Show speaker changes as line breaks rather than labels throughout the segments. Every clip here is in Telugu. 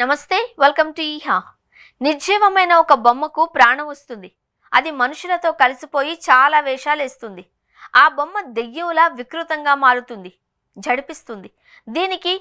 నమస్తే, వెల్కమ్ టు ఈహా. నిర్జీవమైన ఒక బొమ్మకు ప్రాణం వస్తుంది. అది మనుషులతో కలిసిపోయి చాలా వేషాలు వేస్తుంది. ఆ బొమ్మ దెయ్యంలా వికృతంగా మారుతుంది, జడిపిస్తుంది. దీనికి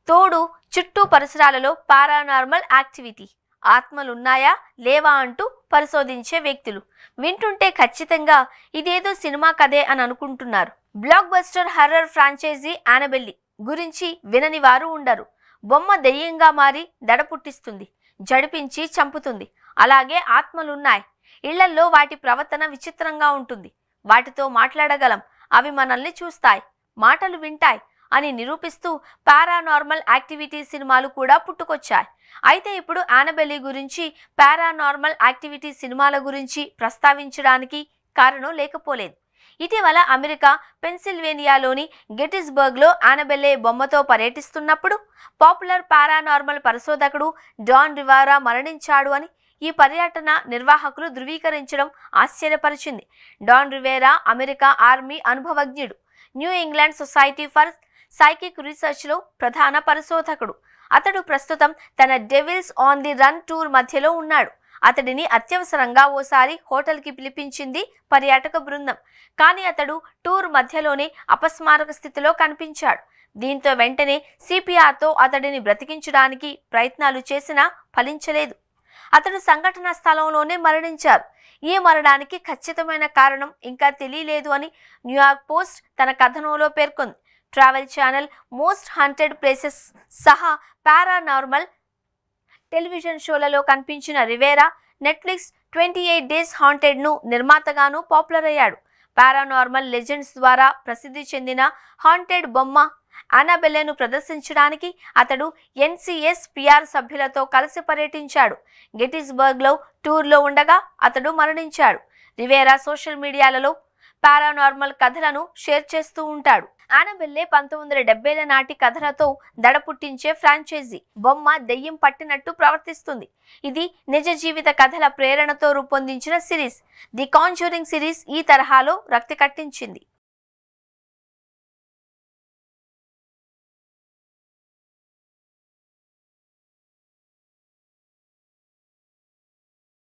తోడు చుట్టూ పరిసరాలలో పారానార్మల్ యాక్టివిటీ, ఆత్మలున్నాయా లేవా అంటూ పరిశోధించే వ్యక్తులు. వింటుంటే ఖచ్చితంగా ఇదేదో సినిమా కథే అని అనుకుంటున్నారు. బ్లాక్ బస్టర్ హర్రర్ ఫ్రాంచైజీ యానబెల్లి గురించి వినని వారు ఉండరు. బొమ్మ దెయ్యంగా మారి దడ పుట్టిస్తుంది, జడిపించి చంపుతుంది. అలాగే ఆత్మలున్నాయి. ఇళ్లల్లో వాటి ప్రవర్తన విచిత్రంగా ఉంటుంది. వాటితో మాట్లాడగలం, అవి మనల్ని చూస్తాయి, మాటలు వింటాయి అని నిరూపిస్తూ పారానార్మల్ యాక్టివిటీ సినిమాలు కూడా పుట్టుకొచ్చాయి. అయితే ఇప్పుడు యానబెల్లి గురించి, పారానార్మల్ యాక్టివిటీ సినిమాల గురించి ప్రస్తావించడానికి కారణం లేకపోలేదు. ఇటీవల అమెరికా పెన్సిల్వేనియాలోని గెటిస్బర్గ్లో యానబెల్లే బొమ్మతో పర్యటిస్తున్నప్పుడు పాపులర్ పారానార్మల్ పరిశోధకుడు డాన్ రివారా మరణించాడు అని ఈ పర్యటన నిర్వాహకులు ధృవీకరించడం ఆశ్చర్యపరిచింది. డాన్ రివేరా అమెరికా ఆర్మీ అనుభవజ్ఞుడు, New England society for psychic రీసెర్చ్లో ప్రధాన పరిశోధకుడు. అతడు ప్రస్తుతం తన devils on the run tour మధ్యలో ఉన్నాడు. అతడిని అత్యవసరంగా ఓసారి హోటల్కి పిలిపించింది పర్యాటక బృందం. కానీ అతడు టూర్ మధ్యలోనే అపస్మారక స్థితిలో కనిపించాడు. దీంతో వెంటనే సిపిఆర్తో అతడిని బ్రతికించడానికి ప్రయత్నాలు చేసినా ఫలించలేదు. అతడు సంఘటనా స్థలంలోనే మరణించారు. ఈ మరణానికి ఖచ్చితమైన కారణం ఇంకా తెలియలేదు అని న్యూయార్క్ పోస్ట్ తన కథనంలో పేర్కొంది. Travel channel most haunted places సహా పారానార్మల్ టెలివిజన్ షోలలో కనిపించిన రివేరా నెట్ఫ్లిక్స్ 28 డేస్ హాంటెడ్ను నిర్మాతగాను పాపులర్ అయ్యాడు. పారానార్మల్ లెజెండ్స్ ద్వారా ప్రసిద్ధి చెందిన హాంటెడ్ బొమ్మ యానబెల్లెను ప్రదర్శించడానికి అతడు ఎన్సిఎస్పిఆర్ సభ్యులతో కలిసి పర్యటించాడు. గెటిస్బర్గ్లో టూర్లో ఉండగా అతడు మరణించాడు. రివేరా సోషల్ మీడియాలలో పారానార్మల్ కథలను షేర్ చేస్తూ ఉంటాడు. యానబెల్లే 1970ల నాటి కథలతో దడ పుట్టించే ఫ్రాంచైజీ. బొమ్మ దెయ్యం పట్టినట్టు ప్రవర్తిస్తుంది. ఇది నిజ జీవిత కథల ప్రేరణతో రూపొందించిన సిరీస్. ది కాంజూరింగ్ సిరీస్ ఈ తరహాలో రక్తి కట్టించింది.